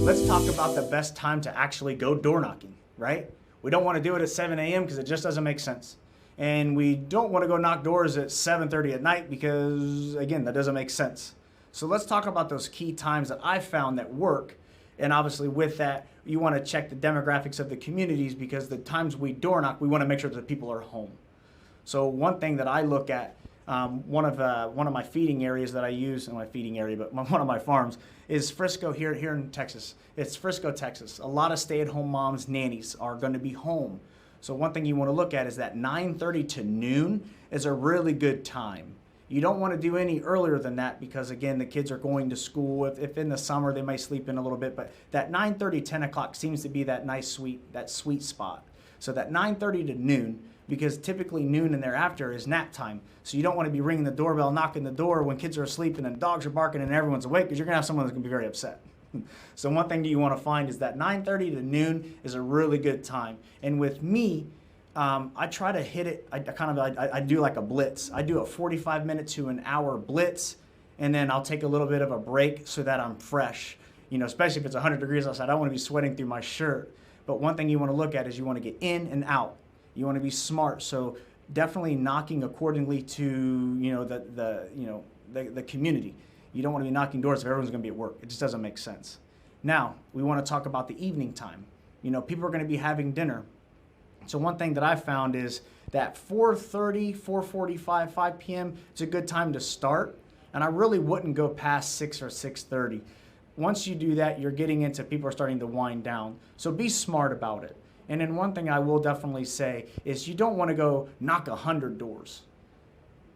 Let's talk about the best time to actually go door knocking, right? We don't want to do it at 7 a.m. because it just doesn't make sense. And we don't want to go knock doors at 7:30 at night because, again, that doesn't make sense. So let's talk about those key times that I found that work. And obviously with that, you want to check the demographics of the communities because the times we door knock, we want to make sure that the people are home. So one thing that I look at, one of my feeding areas that I use, not my feeding area, but one of my farms, is Frisco here in Texas. It's Frisco, Texas. A lot of stay-at-home moms, nannies are going to be home. So one thing you want to look at is that 9:30 to noon is a really good time. You don't want to do any earlier than that because, again, the kids are going to school. If in the summer, they might sleep in a little bit, but that 9:30, 10 o'clock seems to be that nice, sweet spot. So that 9:30 to noon, because typically noon and thereafter is nap time. So you don't want to be ringing the doorbell, knocking the door when kids are asleep and the dogs are barking and everyone's awake because you're going to have someone that's going to be very upset. So one thing that you want to find is that 9:30 to noon is a really good time. And with me, I try to hit it, I do like a blitz. I do a 45-minute to an hour blitz, and then I'll take a little bit of a break so that I'm fresh. You know, especially if it's 100 degrees outside, I don't want to be sweating through my shirt. But one thing you want to look at is you want to get in and out. You want to be smart. So definitely knocking accordingly to, you know, the community. You don't want to be knocking doors if everyone's going to be at work. It just doesn't make sense. Now, we want to talk about the evening time. You know, people are going to be having dinner. So one thing that I found is that 4:30, 4:45, 5 p.m. is a good time to start. And I really wouldn't go past 6 or 6:30. Once you do that, you're getting into people are starting to wind down. So be smart about it. And then one thing I will definitely say is you don't want to go knock 100 doors.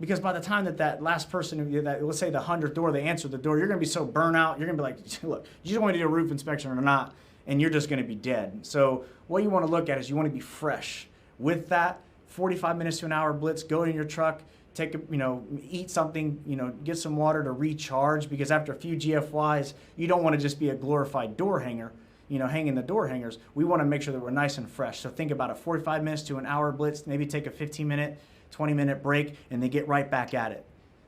Because by the time that last person, let's say the 100th door, they answer the door, you're going to be so burnt out. You're going to be like, look, you just want to do a roof inspection or not, and you're just going to be dead. So what you want to look at is you want to be fresh. With that, 45 minutes to an hour blitz, go in your truck, take a, eat something, get some water to recharge, because after a few GFYs, you don't want to just be a glorified door hanger, hanging the door hangers. We want to make sure that we're nice and fresh. So think about a 45 minutes to an hour blitz, maybe take a 15-minute, 20-minute break, and then get right back at it.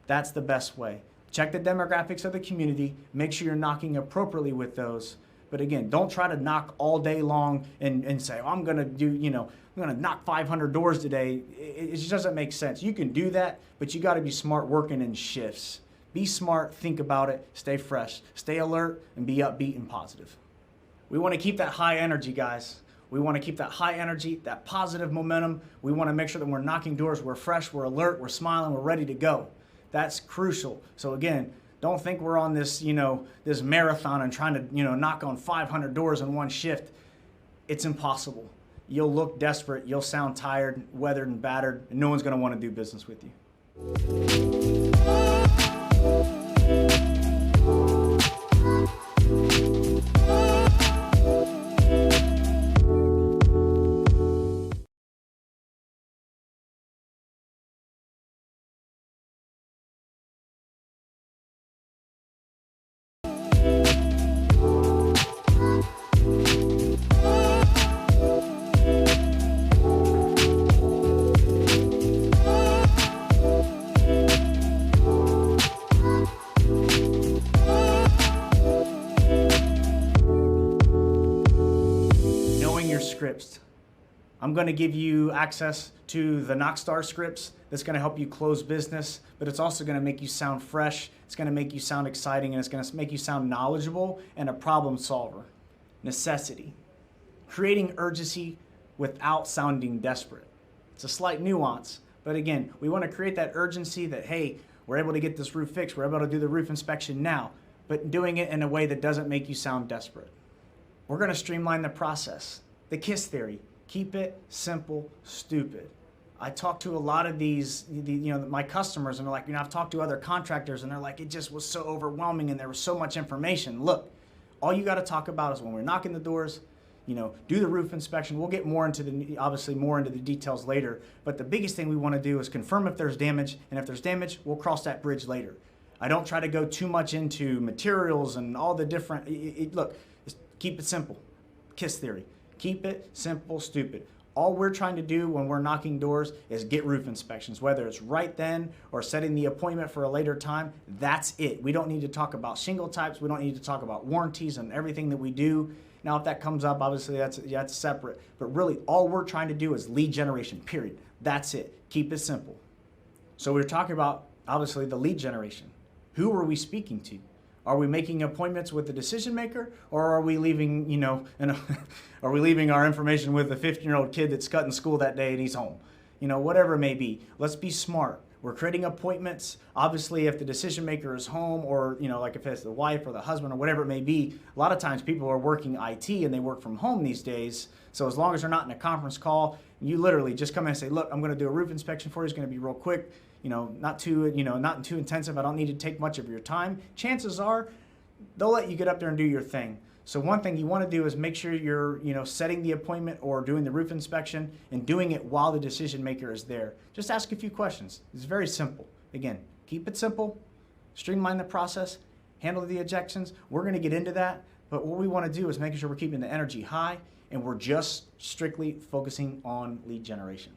That's the best way. Check the demographics of the community. Make sure you're knocking appropriately with those. But again, don't try to knock all day long and say, oh, I'm going to knock 500 doors today. It just doesn't make sense. You can do that, but you got to be smart working in shifts. Be smart, think about it, stay fresh, stay alert, and be upbeat and positive. We want to keep that high energy, guys. We want to keep that high energy, that positive momentum. We want to make sure that we're knocking doors, we're fresh, we're alert, we're smiling, we're ready to go. That's crucial. So again, don't think we're on this, this marathon and trying to, knock on 500 doors in one shift. It's impossible. You'll look desperate, you'll sound tired, weathered and battered, and no one's going to want to do business with you. Scripts. I'm going to give you access to the Knockstar scripts that's going to help you close business, but it's also going to make you sound fresh, it's going to make you sound exciting, and it's going to make you sound knowledgeable and a problem solver. Necessity. Creating urgency without sounding desperate. It's a slight nuance, but again, we want to create that urgency that, hey, we're able to get this roof fixed, we're able to do the roof inspection now, but doing it in a way that doesn't make you sound desperate. We're going to streamline the process. The KISS theory, keep it simple, stupid. I talk to a lot of my customers, and they're like, I've talked to other contractors, and they're like, it just was so overwhelming, and there was so much information. Look, all you got to talk about is when we're knocking the doors, do the roof inspection. We'll get obviously more into the details later, but the biggest thing we want to do is confirm if there's damage, and if there's damage, we'll cross that bridge later. I don't try to go too much into materials and all the different, look, keep it simple. KISS theory. Keep it simple, stupid. All we're trying to do when we're knocking doors is get roof inspections, whether it's right then or setting the appointment for a later time. That's it. We don't need to talk about shingle types. We don't need to talk about warranties and everything that we do. Now, if that comes up, obviously that's separate. But really, all we're trying to do is lead generation, period. That's it. Keep it simple. So we're talking about, obviously, the lead generation. Who are we speaking to? Are we making appointments with the decision maker, or are we leaving, are we leaving our information with the 15-year-old kid that's cutting school that day and he's home? Whatever it may be. Let's be smart. We're creating appointments. Obviously, if the decision maker is home, or like if it's the wife or the husband or whatever it may be, a lot of times people are working IT and they work from home these days. So as long as they're not in a conference call, you literally just come in and say, look, I'm going to do a roof inspection for you. It's going to be real quick. Not too intensive. I don't need to take much of your time. Chances are they'll let you get up there and do your thing. So one thing you want to do is make sure you're, setting the appointment or doing the roof inspection and doing it while the decision maker is there. Just ask a few questions. It's very simple. Again, keep it simple, streamline the process, handle the objections. We're going to get into that, but what we want to do is making sure we're keeping the energy high and we're just strictly focusing on lead generation.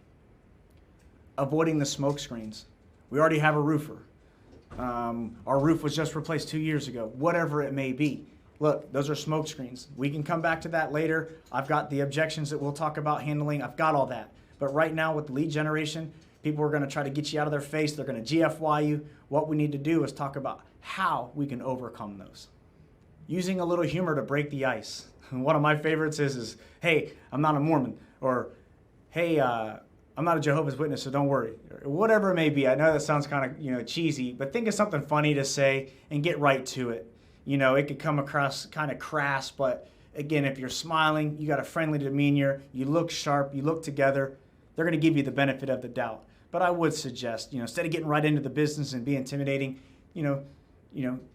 Avoiding the smoke screens. We already have a roofer. Our roof was just replaced 2 years ago, whatever it may be. Look, those are smoke screens. We can come back to that later. I've got the objections that we'll talk about handling. I've got all that. But right now with lead generation, people are going to try to get you out of their face. They're going to GFY you. What we need to do is talk about how we can overcome those. Using a little humor to break the ice. One of my favorites is, hey, I'm not a Mormon, or hey, I'm not a Jehovah's Witness, so don't worry. Or whatever it may be. I know that sounds kind of cheesy, but think of something funny to say and get right to it. It could come across kind of crass, but again, if you're smiling, you got a friendly demeanor, you look sharp, you look together, they're going to give you the benefit of the doubt. But I would suggest, instead of getting right into the business and be intimidating,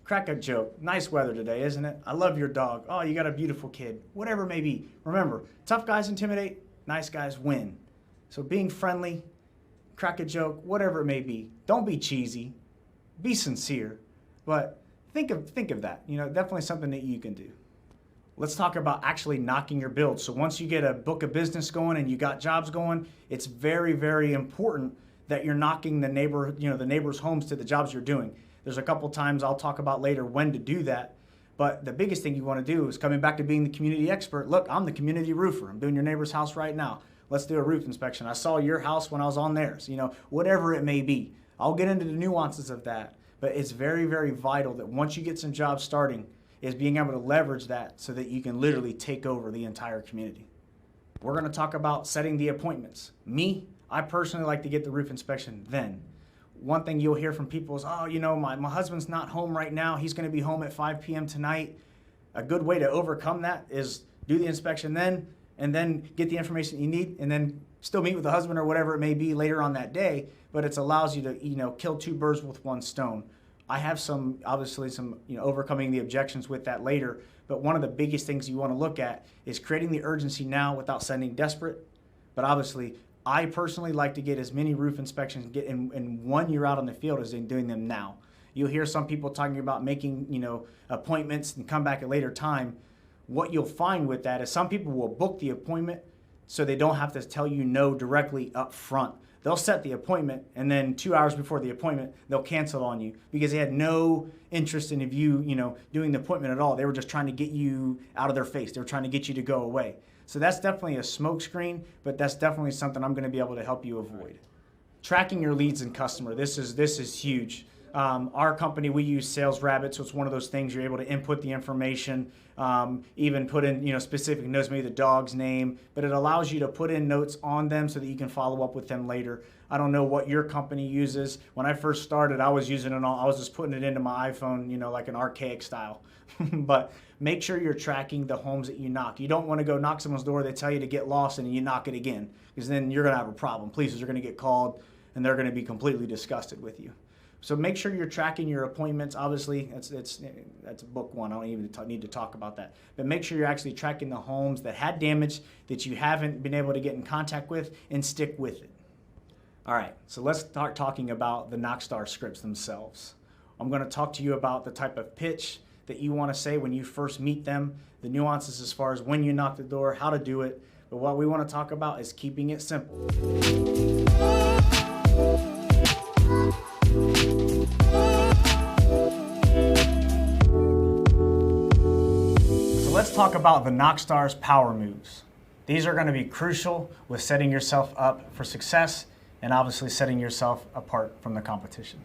crack a joke. Nice weather today, isn't it? I love your dog. Oh, you got a beautiful kid. Whatever it may be. Remember, tough guys intimidate, nice guys win. So being friendly, crack a joke, whatever it may be. Don't be cheesy. Be sincere. But think of that. Definitely something that you can do. Let's talk about actually knocking your build. So once you get a book of business going and you got jobs going, it's very, very important that you're knocking the neighbors' homes to the jobs you're doing. There's a couple times I'll talk about later when to do that. But the biggest thing you want to do is coming back to being the community expert. Look, I'm the community roofer. I'm doing your neighbor's house right now. Let's do a roof inspection. I saw your house when I was on theirs. Whatever it may be. I'll get into the nuances of that. But it's very, very vital that once you get some jobs starting, is being able to leverage that so that you can literally take over the entire community. We're going to talk about setting the appointments. I personally like to get the roof inspection then. One thing you'll hear from people is, my husband's not home right now. He's going to be home at 5 p.m. tonight. A good way to overcome that is do the inspection then, and then get the information you need, and then still meet with the husband or whatever it may be later on that day. But it allows you to, kill two birds with one stone. I have some overcoming the objections with that later. But one of the biggest things you want to look at is creating the urgency now without sounding desperate. But obviously, I personally like to get as many roof inspections in 1 year out on the field as in doing them now. You'll hear some people talking about making, appointments and come back at a later time. What you'll find with that is some people will book the appointment so they don't have to tell you no directly up front. They'll set the appointment, and then 2 hours before the appointment, they'll cancel on you because they had no interest in you, doing the appointment at all. They were just trying to get you out of their face. They were trying to get you to go away. So that's definitely a smoke screen, but that's definitely something I'm going to be able to help you avoid. Tracking your leads and customer. This is huge. Our company, we use Sales Rabbit, so it's one of those things you're able to input the information, even put in specific notes, maybe the dog's name, but it allows you to put in notes on them so that you can follow up with them later. I don't know what your company uses. When I first started, I was using it all. I was just putting it into my iPhone, like an archaic style. But make sure you're tracking the homes that you knock. You don't want to go knock someone's door, they tell you to get lost, and you knock it again, because then you're going to have a problem. Police are going to get called, and they're going to be completely disgusted with you. So make sure you're tracking your appointments. Obviously, that's book one. I don't even need to talk about that. But make sure you're actually tracking the homes that had damage that you haven't been able to get in contact with, and stick with it. All right, so let's start talking about the Knockstar scripts themselves. I'm going to talk to you about the type of pitch that you want to say when you first meet them, the nuances as far as when you knock the door, how to do it. But what we want to talk about is keeping it simple. So let's talk about the Knockstars power moves. These are going to be crucial with setting yourself up for success and obviously setting yourself apart from the competition.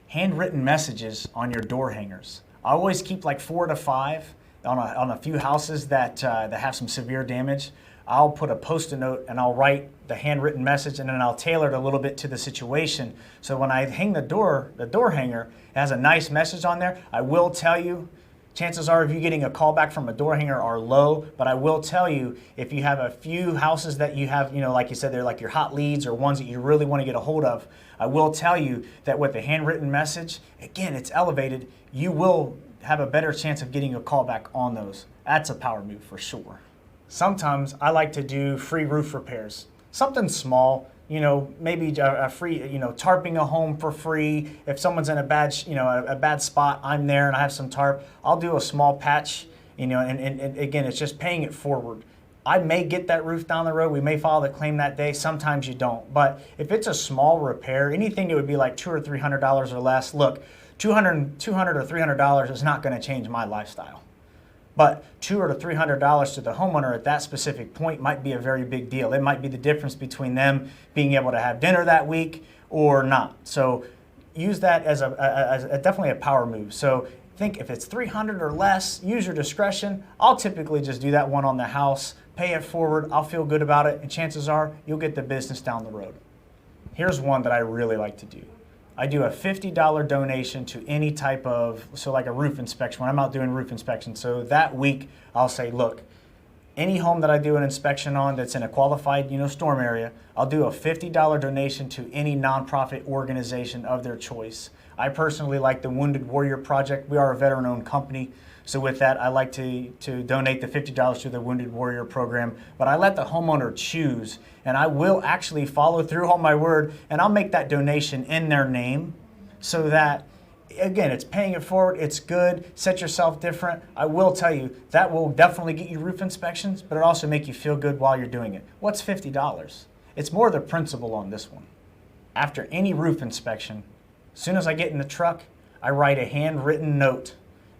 Handwritten messages on your door hangers. I always keep like 4 to 5 on a few houses that have some severe damage. I'll put a Post-it note and I'll write the handwritten message, and then I'll tailor it a little bit to the situation. So when I hang the door hanger, it has a nice message on there. I will tell you, chances are of you getting a call back from a door hanger are low, but I will tell you, if you have a few houses that you have, like you said, they're like your hot leads or ones that you really want to get a hold of, I will tell you that with the handwritten message, again, it's elevated, you will have a better chance of getting a call back on those. That's a power move for sure. Sometimes I like to do free roof repairs. Something small, maybe a free, tarping a home for free. If someone's in a bad spot, I'm there and I have some tarp. I'll do a small patch, and again, it's just paying it forward. I may get that roof down the road. We may file the claim that day. Sometimes you don't. But if it's a small repair, anything that would be like $200 or $300 or less, look, $200 or $300 is not going to change my lifestyle. But $200 to $300 to the homeowner at that specific point might be a very big deal. It might be the difference between them being able to have dinner that week or not. So use that as definitely a power move. So think if it's $300 or less, use your discretion. I'll typically just do that one on the house, pay it forward, I'll feel good about it, and chances are you'll get the business down the road. Here's one that I really like to do. I do a $50 donation to any type of, so like a roof inspection, when I'm out doing roof inspection. So that week, I'll say, look, any home that I do an inspection on that's in a qualified, storm area, I'll do a $50 donation to any nonprofit organization of their choice. I personally like the Wounded Warrior Project. We are a veteran-owned company. So with that, I like to donate the $50 to the Wounded Warrior program, but I let the homeowner choose, and I will actually follow through on my word, and I'll make that donation in their name so that, again, it's paying it forward, it's good, set yourself different. I will tell you, that will definitely get you roof inspections, but it also make you feel good while you're doing it. What's $50? It's more the principle on this one. After any roof inspection, as soon as I get in the truck, I write a handwritten note.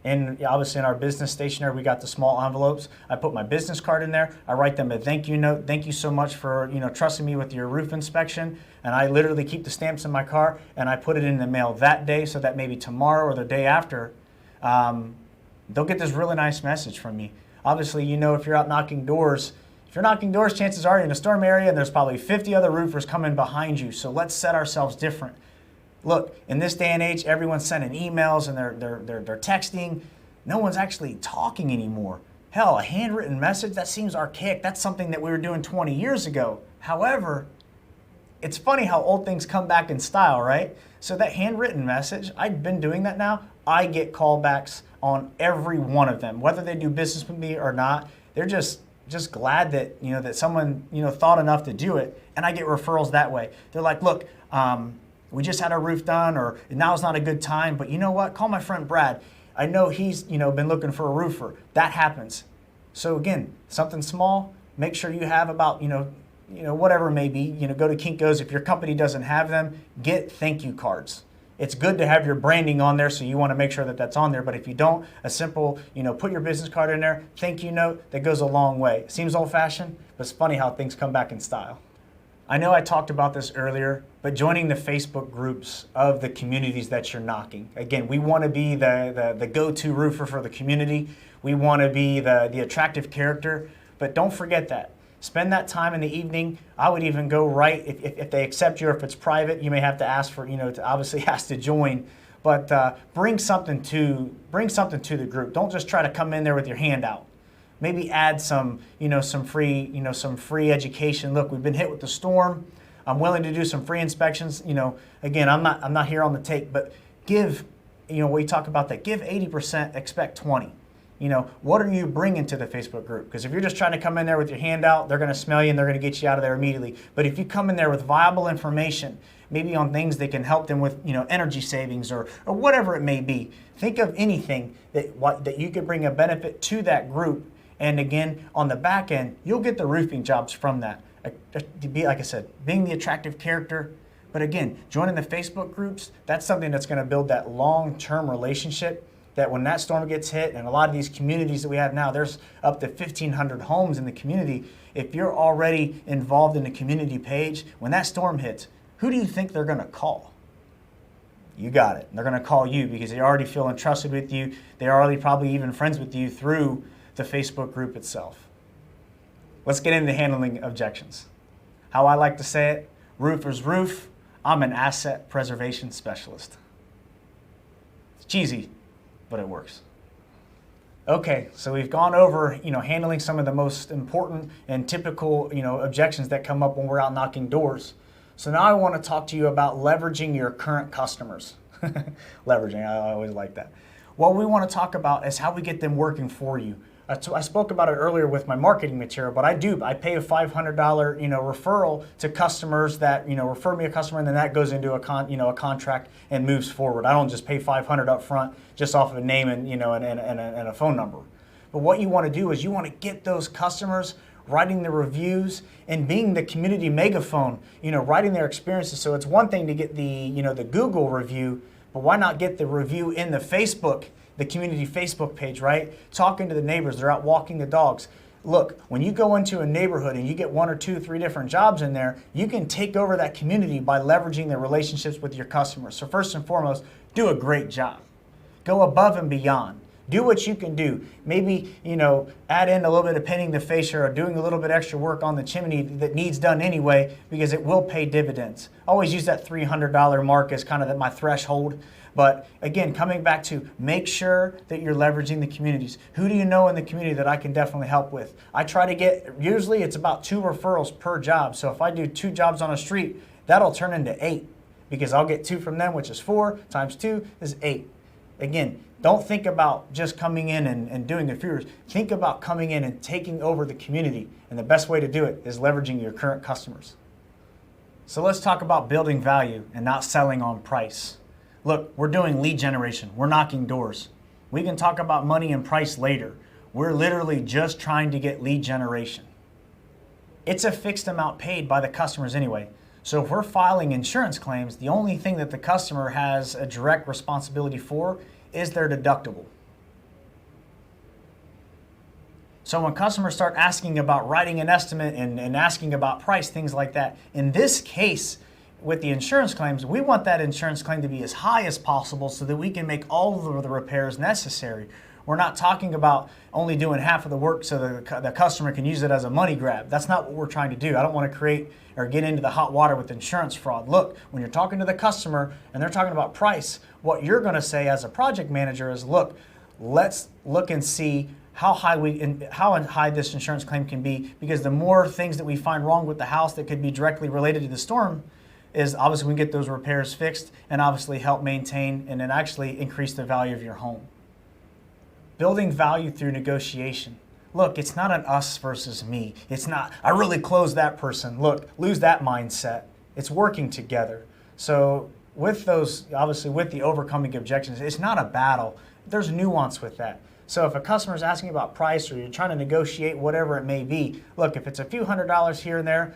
And obviously in our business stationery, we got the small envelopes. I put my business card in there. I write them a thank you note. Thank you so much for trusting me with your roof inspection. And I literally keep the stamps in my car and I put it in the mail that day so that maybe tomorrow or the day after, they'll get this really nice message from me. Obviously, if you're out knocking doors, chances are you're in a storm area and there's probably 50 other roofers coming behind you. So let's set ourselves different. Look, in this day and age, everyone's sending emails and they're texting. No one's actually talking anymore. Hell, a handwritten message, that seems archaic. That's something that we were doing 20 years ago. However, it's funny how old things come back in style, right? So that handwritten message, I've been doing that now. I get callbacks on every one of them, whether they do business with me or not. They're just glad that that someone thought enough to do it, and I get referrals that way. They're like, look, we just had our roof done, or now's not a good time, but you know what? Call my friend Brad. I know he's been looking for a roofer. That happens. So again, something small. Make sure you have about whatever it may be. Go to Kinko's. If your company doesn't have them, get thank you cards. It's good to have your branding on there, so you want to make sure that that's on there. But if you don't, a simple put your business card in there, thank you note, that goes a long way. Seems old-fashioned, but it's funny how things come back in style. I know I talked about this earlier, but joining the Facebook groups of the communities that you're knocking. Again, we want to be the go-to roofer for the community. We want to be the attractive character, but don't forget that. Spend that time in the evening. I would even go right, if they accept you, or if it's private, you may have to ask for, to obviously ask to join, but bring something to the group. Don't just try to come in there with your hand out. Maybe add some free education. Look, we've been hit with the storm. I'm willing to do some free inspections. Again, I'm not here on the take, but give, we talk about that. Give 80%, expect 20. What are you bringing to the Facebook group? Because if you're just trying to come in there with your hand out, they're going to smell you and they're going to get you out of there immediately. But if you come in there with viable information, maybe on things that can help them with, energy savings or whatever it may be, think of anything that you could bring a benefit to that group. And again, on the back end, you'll get the roofing jobs from that. To be, like I said, being the attractive character. But again, joining the Facebook groups, that's something that's going to build that long-term relationship that when that storm gets hit, and a lot of these communities that we have now, there's up to 1,500 homes in the community. If you're already involved in the community page, when that storm hits, who do you think they're going to call? You got it. They're going to call you because they already feel entrusted with you. They're already probably even friends with you through the Facebook group itself. Let's get into handling objections. How I like to say it, roofer's roof, I'm an asset preservation specialist. It's cheesy, but it works. Okay, so we've gone over, handling some of the most important and typical, objections that come up when we're out knocking doors. So now I want to talk to you about leveraging your current customers. Leveraging, I always like that. What we want to talk about is how we get them working for you. I spoke about it earlier with my marketing material, but I pay a $500 referral to customers that refer me a customer, and then that goes into a contract and moves forward. I don't just pay $500 up front just off of a name and and a phone number. But what you want to do is you want to get those customers writing the reviews and being the community megaphone, writing their experiences. So it's one thing to get the Google review, but why not get the review in the community Facebook page, right? Talking to the neighbors, they're out walking the dogs. Look, when you go into a neighborhood and you get 1 or 2, 3 different jobs in there, you can take over that community by leveraging the relationships with your customers. So first and foremost, do a great job. Go above and beyond. Do what you can do. Maybe, add in a little bit of painting the fascia or doing a little bit extra work on the chimney that needs done anyway, because it will pay dividends. I always use that $300 mark as kind of my threshold. But again, coming back to make sure that you're leveraging the communities. Who do you know in the community that I can definitely help with? I try to get, usually it's about 2 referrals per job. So if I do 2 jobs on a street, that'll turn into 8 because I'll get 2 from them, which is 4 times 2 is 8. Again, don't think about just coming in and doing the fears. Think about coming in and taking over the community. And the best way to do it is leveraging your current customers. So let's talk about building value and not selling on price. Look, we're doing lead generation. We're knocking doors. We can talk about money and price later. We're literally just trying to get lead generation. It's a fixed amount paid by the customers anyway. So if we're filing insurance claims, the only thing that the customer has a direct responsibility for is their deductible. So when customers start asking about writing an estimate and asking about price, things like that, in this case, with the insurance claims, we want that insurance claim to be as high as possible so that we can make all of the repairs necessary. We're not talking about only doing half of the work so the customer can use it as a money grab. That's not what we're trying to do. I don't want to create or get into the hot water with insurance fraud. Look, when you're talking to the customer and they're talking about price, what you're going to say as a project manager is, look, let's look and see how high this insurance claim can be, because the more things that we find wrong with the house that could be directly related to the storm, is obviously we can get those repairs fixed and obviously help maintain and then actually increase the value of your home. Building value through negotiation. Look, it's not an us versus me. It's not, I really closed that person. Look, lose that mindset. It's working together. So with those, obviously with the overcoming objections, it's not a battle. There's nuance with that. So if a customer is asking about price or you're trying to negotiate whatever it may be, look, if it's a few $100s here and there,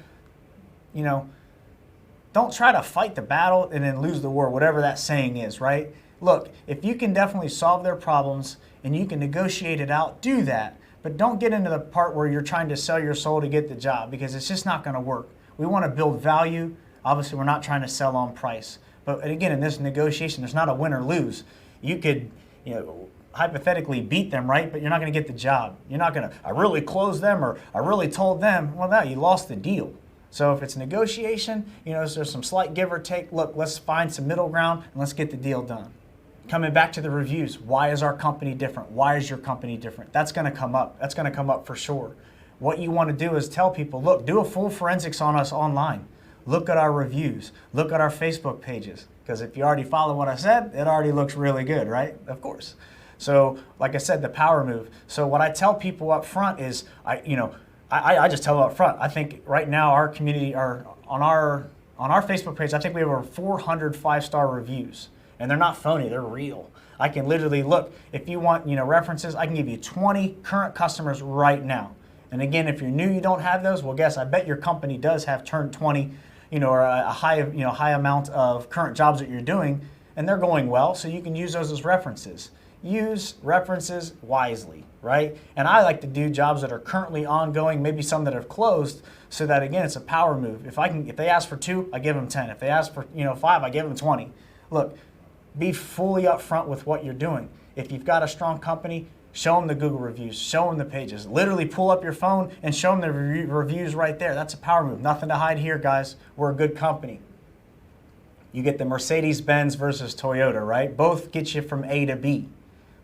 don't try to fight the battle and then lose the war, whatever that saying is, right? Look, if you can definitely solve their problems and you can negotiate it out, do that. But don't get into the part where you're trying to sell your soul to get the job, because it's just not going to work. We want to build value. Obviously, we're not trying to sell on price. But again, in this negotiation, there's not a win or lose. You could, hypothetically beat them, right? But you're not going to get the job. You're not going to, I really closed them or I really told them. Well, no, you lost the deal. So if it's negotiation, there's some slight give or take. Look, let's find some middle ground and let's get the deal done. Coming back to the reviews, why is our company different? Why is your company different? That's going to come up. That's going to come up for sure. What you want to do is tell people, look, do a full forensics on us online. Look at our reviews. Look at our Facebook pages. Because if you already follow what I said, it already looks really good, right? Of course. So like I said, the power move. So what I tell people up front is, I just tell them up front. I think right now our community, on our Facebook page, I think we have over 400 5-star reviews. and they're not phony, they're real. I can literally look, if you want, references, I can give you 20 current customers right now. And again, if you're new, you don't have those, well, guess I bet your company does have turned 20, or a high amount of current jobs that you're doing, and they're going well, so you can use those as references. Use references wisely, right? And I like to do jobs that are currently ongoing, maybe some that have closed, so that again, it's a power move. If they ask for 2, I give them 10. If they ask for 5, I give them 20. Look, be fully upfront with what you're doing. If you've got a strong company, show them the Google reviews, show them the pages. Literally pull up your phone and show them the reviews right there. That's a power move. Nothing to hide here, guys. We're a good company. You get the Mercedes-Benz versus Toyota, right? Both get you from A to B.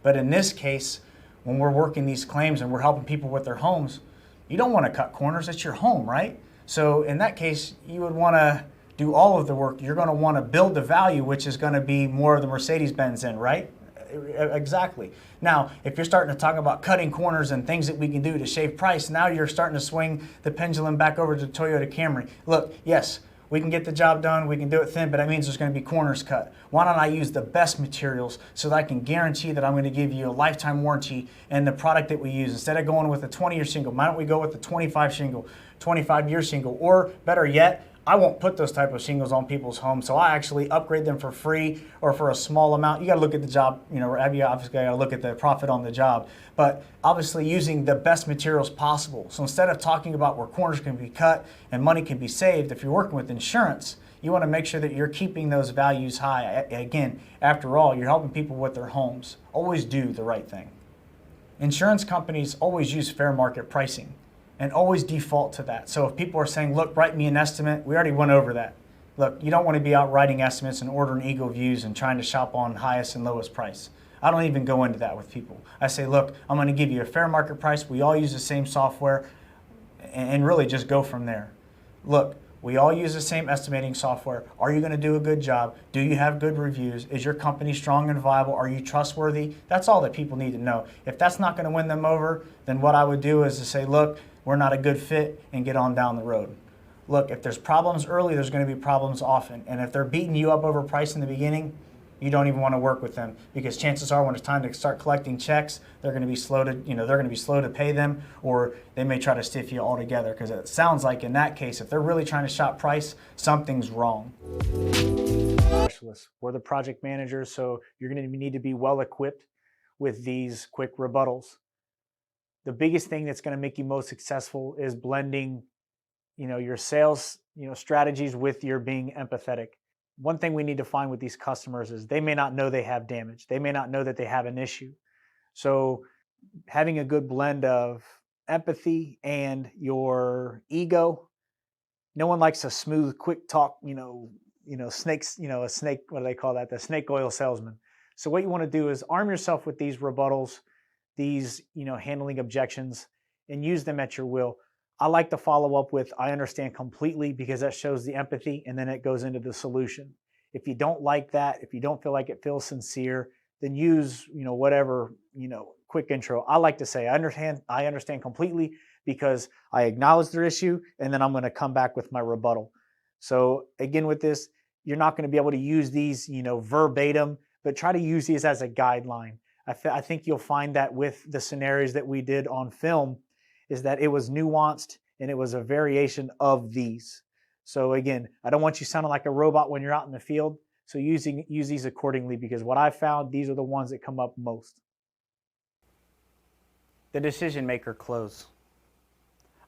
But in this case, when we're working these claims and we're helping people with their homes, you don't want to cut corners. It's your home, right? So in that case, you would want to do all of the work. You're going to want to build the value, which is going to be more of the Mercedes-Benz end, right? Exactly. Now, if you're starting to talk about cutting corners and things that we can do to shave price, now you're starting to swing the pendulum back over to Toyota Camry. Look, yes, we can get the job done, we can do it thin, but that means there's going to be corners cut. Why don't I use the best materials so that I can guarantee that I'm going to give you a lifetime warranty and the product that we use? Instead of going with a 20-year shingle, why don't we go with the 25-year shingle? Or better yet, I won't put those type of shingles on people's homes, so I actually upgrade them for free or for a small amount. You got to look at the job, you obviously got to look at the profit on the job, but obviously using the best materials possible. So instead of talking about where corners can be cut and money can be saved, if you're working with insurance, you want to make sure that you're keeping those values high. Again, after all, you're helping people with their homes. Always do the right thing. Insurance companies always use fair market pricing and always default to that. So if people are saying, look, write me an estimate, we already went over that. Look, you don't want to be out writing estimates and ordering Eagle Views and trying to shop on highest and lowest price. I don't even go into that with people. I say, look, I'm going to give you a fair market price. We all use the same software, and really just go from there. Look, we all use the same estimating software. Are you going to do a good job? Do you have good reviews? Is your company strong and viable? Are you trustworthy? That's all that people need to know. If that's not going to win them over, then what I would do is to say, look, we're not a good fit, and get on down the road. Look, if there's problems early, there's going to be problems often. And if they're beating you up over price in the beginning, you don't even want to work with them, because chances are when it's time to start collecting checks, they're going to be slow to pay them, or they may try to stiff you altogether, because it sounds like in that case, if they're really trying to shop price, something's wrong. Specialists. We're the project managers, so you're going to need to be well equipped with these quick rebuttals. The biggest thing that's going to make you most successful is blending, your sales, strategies with your being empathetic. One thing we need to find with these customers is they may not know they have damage. They may not know that they have an issue. So having a good blend of empathy and your ego. No one likes a smooth, quick talk, snakes, a snake, what do they call that? The snake oil salesman. So what you want to do is arm yourself with these rebuttals, these, handling objections, and use them at your will. I like to follow up with, I understand completely, because that shows the empathy, and then it goes into the solution. If you don't like that, if you don't feel like it feels sincere, then use, whatever, quick intro. I like to say, I understand completely, because I acknowledge their issue, and then I'm going to come back with my rebuttal. So again, with this, you're not going to be able to use these, verbatim, but try to use these as a guideline. I think you'll find that with the scenarios that we did on film, is that it was nuanced and it was a variation of these. So again, I don't want you sounding like a robot when you're out in the field. So use these accordingly, because what I found, these are the ones that come up most. The decision maker close.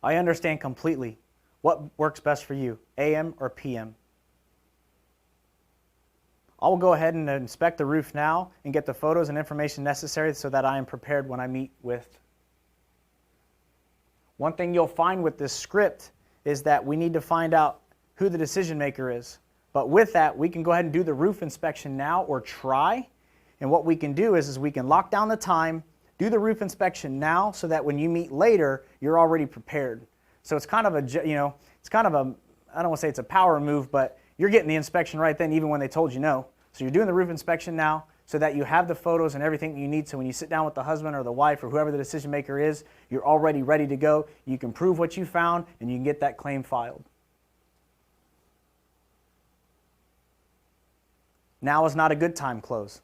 I understand completely. What works best for you, AM or PM? I will go ahead and inspect the roof now and get the photos and information necessary so that I am prepared when I meet with. One thing you'll find with this script is that we need to find out who the decision maker is. But with that, we can go ahead and do the roof inspection now, or try. And what we can do is we can lock down the time, do the roof inspection now, so that when you meet later, you're already prepared. So it's kind of I don't want to say it's a power move, but you're getting the inspection right then, even when they told you no. So you're doing the roof inspection now so that you have the photos and everything you need. So when you sit down with the husband or the wife or whoever the decision maker is, you're already ready to go. You can prove what you found, and you can get that claim filed. Now is not a good time close.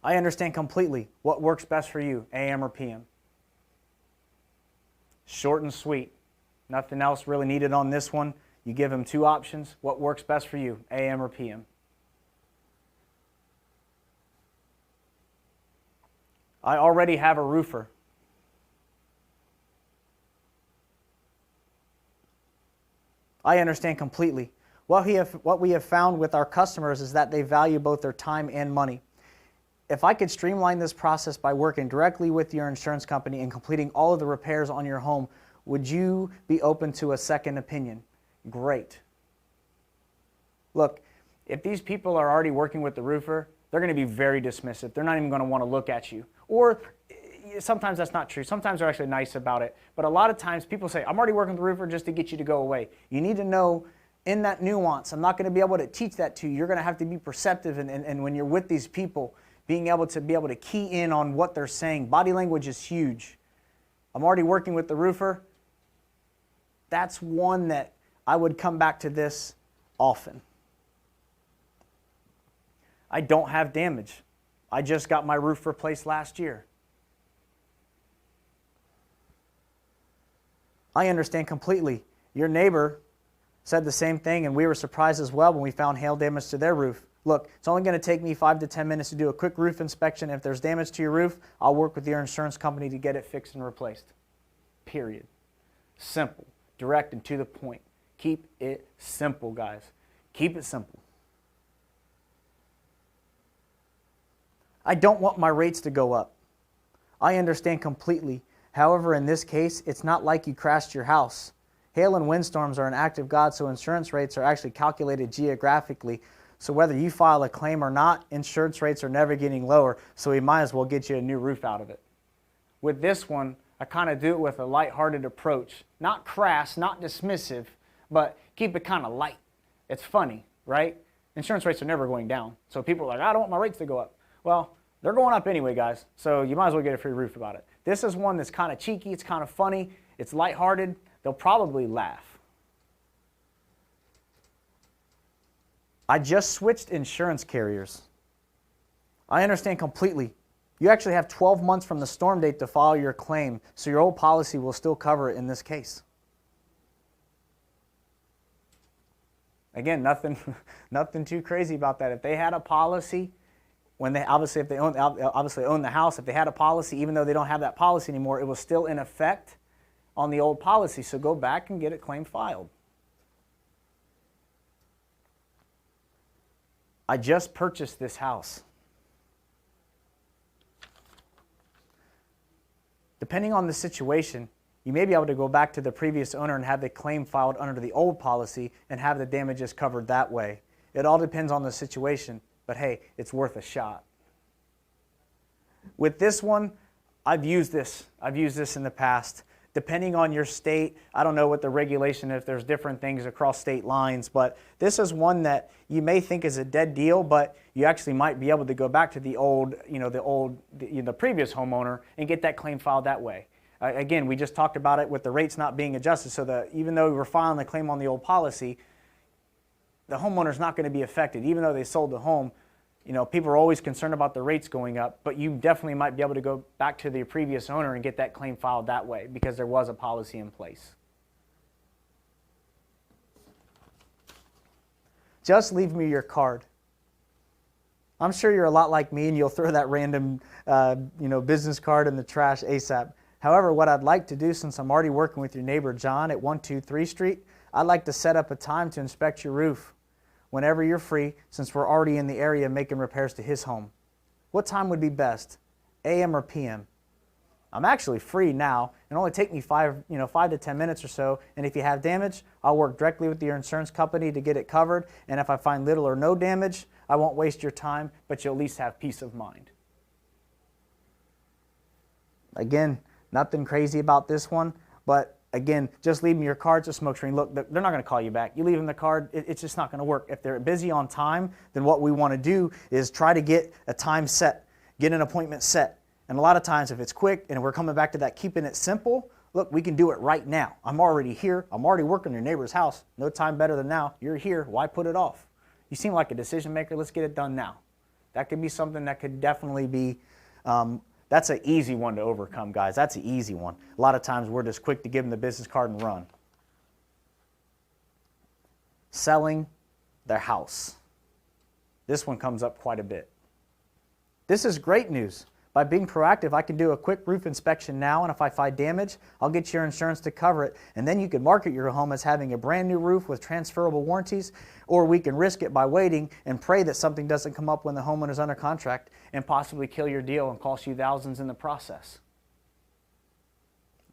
I understand completely what works best for you, AM or PM. Short and sweet. Nothing else really needed on this one. You give them two options. What works best for you, AM or PM? I already have a roofer. I understand completely. What we have found with our customers is that they value both their time and money. If I could streamline this process by working directly with your insurance company and completing all of the repairs on your home, would you be open to a second opinion? Great. Look, if these people are already working with the roofer, they're going to be very dismissive. They're not even going to want to look at you. Or sometimes that's not true. Sometimes they're actually nice about it. But a lot of times people say, I'm already working with the roofer just to get you to go away. You need to know in that nuance. I'm not going to be able to teach that to you. You're going to have to be perceptive. And when you're with these people, being able to key in on what they're saying. Body language is huge. I'm already working with the roofer. That's one that I would come back to this often. I don't have damage. I just got my roof replaced last year. I understand completely. Your neighbor said the same thing, and we were surprised as well when we found hail damage to their roof. Look, it's only going to take me 5 to 10 minutes to do a quick roof inspection. If there's damage to your roof, I'll work with your insurance company to get it fixed and replaced. Period. Simple, direct, and to the point. Keep it simple, guys. Keep it simple. I don't want my rates to go up. I understand completely. However, in this case, it's not like you crashed your house. Hail and windstorms are an act of God, so insurance rates are actually calculated geographically. So whether you file a claim or not, insurance rates are never getting lower, so we might as well get you a new roof out of it. With this one, I kind of do it with a lighthearted approach. Not crass, not dismissive, but keep it kind of light. It's funny, right? Insurance rates are never going down. So people are like, I don't want my rates to go up. Well, they're going up anyway, guys, so you might as well get a free roof about it. This is one that's kind of cheeky, it's kind of funny, it's lighthearted. They'll probably laugh. I just switched insurance carriers. I understand completely. You actually have 12 months from the storm date to file your claim, so your old policy will still cover it in this case. Again, nothing too crazy about that. If they had a policy, when they obviously own the house, if they had a policy, even though they don't have that policy anymore, it was still in effect on the old policy. So go back and get a claim filed. I just purchased this house. Depending on the situation, you may be able to go back to the previous owner and have the claim filed under the old policy and have the damages covered that way. It all depends on the situation, but hey, it's worth a shot. With this one, I've used this in the past. Depending on your state, I don't know what the regulation, if there's different things across state lines, but this is one that you may think is a dead deal, but you actually might be able to go back to the previous homeowner and get that claim filed that way. Again, we just talked about it with the rates not being adjusted, so that even though we were filing the claim on the old policy, the homeowner's not going to be affected. Even though they sold the home, people are always concerned about the rates going up, but you definitely might be able to go back to the previous owner and get that claim filed that way because there was a policy in place. Just leave me your card. I'm sure you're a lot like me and you'll throw that random business card in the trash ASAP. However, what I'd like to do, since I'm already working with your neighbor John at 123 Street, I'd like to set up a time to inspect your roof whenever you're free, since we're already in the area making repairs to his home. What time would be best, AM or PM? I'm actually free now. It'll only take me 5 to 10 minutes or so, and if you have damage, I'll work directly with your insurance company to get it covered, and if I find little or no damage, I won't waste your time, but you'll at least have peace of mind. Again, nothing crazy about this one, but again, just leave them your card to smoke screen. Look, they're not going to call you back. You leave them the card, it's just not going to work. If they're busy on time, then what we want to do is try to get a time set, get an appointment set. And a lot of times if it's quick and we're coming back to that keeping it simple, look, we can do it right now. I'm already here. I'm already working in your neighbor's house. No time better than now. You're here. Why put it off? You seem like a decision maker. Let's get it done now. That could be something that could definitely be, that's an easy one to overcome, guys. That's an easy one. A lot of times we're just quick to give them the business card and run. Selling their house. This one comes up quite a bit. This is great news. By being proactive, I can do a quick roof inspection now, and if I find damage, I'll get your insurance to cover it, and then you can market your home as having a brand new roof with transferable warranties, or we can risk it by waiting and pray that something doesn't come up when the homeowner's under contract and possibly kill your deal and cost you thousands in the process.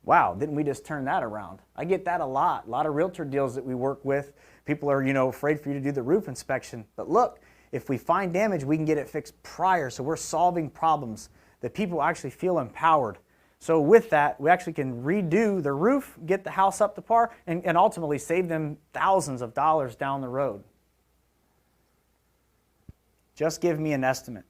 Wow, didn't we just turn that around? I get that a lot of realtor deals that we work with. People are, afraid for you to do the roof inspection, but look, if we find damage, we can get it fixed prior, so we're solving problems that people actually feel empowered. So with that, we actually can redo the roof, get the house up to par, and ultimately save them thousands of dollars down the road. Just give me an estimate.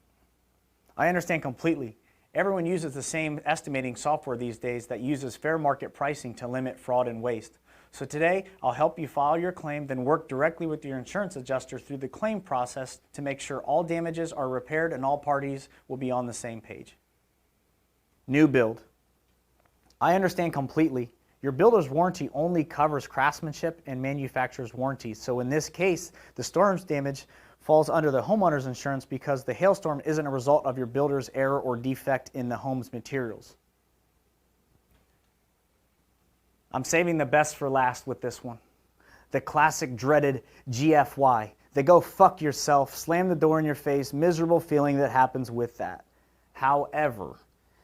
I understand completely. Everyone uses the same estimating software these days that uses fair market pricing to limit fraud and waste. So today, I'll help you file your claim, then work directly with your insurance adjuster through the claim process to make sure all damages are repaired and all parties will be on the same page. New build. I understand completely. Your builder's warranty only covers craftsmanship and manufacturer's warranties. So in this case, the storm's damage falls under the homeowner's insurance because the hailstorm isn't a result of your builder's error or defect in the home's materials. I'm saving the best for last with this one. The classic dreaded GFY. The go fuck yourself, slam the door in your face, miserable feeling that happens with that. However,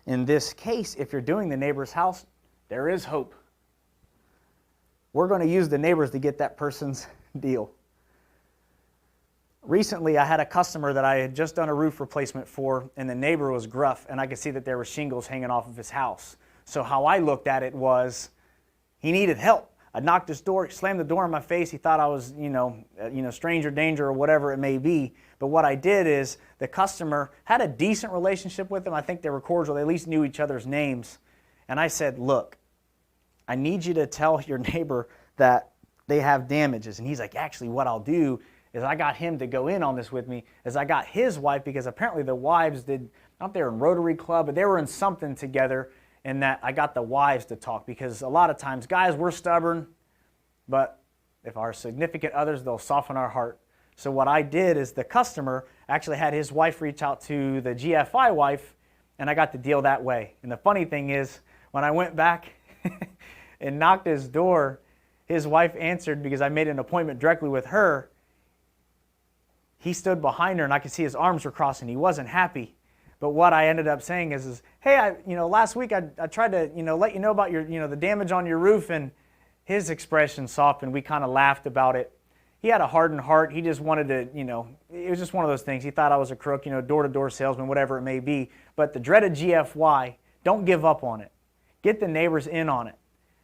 in this case, if you're doing the neighbor's house, there is hope. We're going to use the neighbors to get that person's deal. Recently, I had a customer that I had just done a roof replacement for, and the neighbor was gruff, and I could see that there were shingles hanging off of his house. So how I looked at it was, he needed help. I knocked his door, he slammed the door in my face. He thought I was, stranger danger or whatever it may be. But what I did is the customer had a decent relationship with him. I think they were cordial. They at least knew each other's names. And I said, look, I need you to tell your neighbor that they have damages. And he's like, actually, what I'll do is I got him to go in on this with me, is I got his wife, because apparently the wives did, not they were in Rotary Club, but they were in something together. And that I got the wives to talk, because a lot of times, guys, we're stubborn, but if our significant others, they'll soften our heart. So what I did is the customer actually had his wife reach out to the GFI wife, and I got the deal that way. And the funny thing is, when I went back and knocked his door, his wife answered because I made an appointment directly with her. He stood behind her, and I could see his arms were crossing. He wasn't happy. But what I ended up saying is hey, last week I tried to, let you know about your, the damage on your roof, and his expression softened. We kind of laughed about it. He had a hardened heart. He just wanted to, it was just one of those things. He thought I was a crook, door-to-door salesman, whatever it may be. But the dreaded GFY, don't give up on it. Get the neighbors in on it.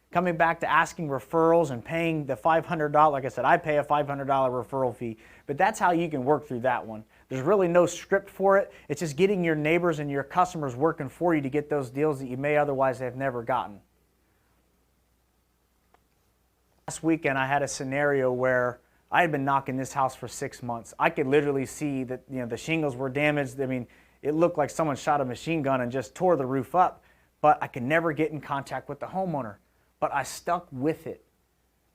Coming back to asking referrals and paying the $500, like I said, I pay a $500 referral fee. But that's how you can work through that one. There's really no script for it. It's just getting your neighbors and your customers working for you to get those deals that you may otherwise have never gotten. Last weekend, I had a scenario where I had been knocking this house for 6 months. I could literally see that the shingles were damaged. I mean, it looked like someone shot a machine gun and just tore the roof up. But I could never get in contact with the homeowner. But I stuck with it.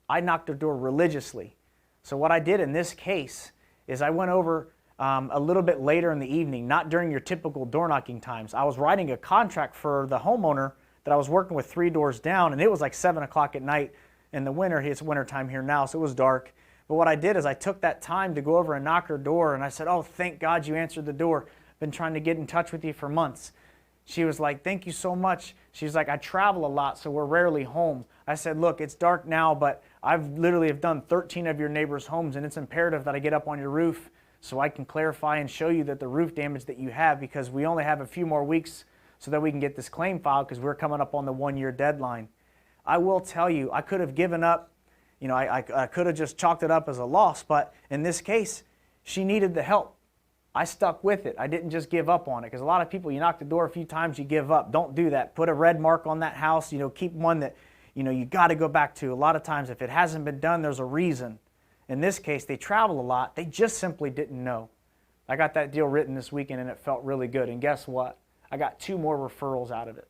I knocked the door religiously. So what I did in this case is I went over a little bit later in the evening, not during your typical door knocking times. I was writing a contract for the homeowner that I was working with 3 doors down, and it was like 7 o'clock at night in the winter. It's winter time here now, so it was dark. But what I did is I took that time to go over and knock her door, and I said, oh, thank God you answered the door. I've been trying to get in touch with you for months. She was like, thank you so much. She's like, I travel a lot, so we're rarely home. I said, look, it's dark now, but I've literally have done 13 of your neighbors' homes, and it's imperative that I get up on your roof so I can clarify and show you that the roof damage that you have, because we only have a few more weeks so that we can get this claim filed, because we're coming up on the 1-year deadline. I will tell you, I could have given up, I could have just chalked it up as a loss, but in this case, she needed the help. I stuck with it. I didn't just give up on it, because a lot of people, you knock the door a few times, you give up. Don't do that. Put a red mark on that house. Keep one that, you got to go back to. A lot of times, if it hasn't been done, there's a reason. In this case, they travel a lot. They just simply didn't know. I got that deal written this weekend and it felt really good. And guess what? I got 2 more referrals out of it.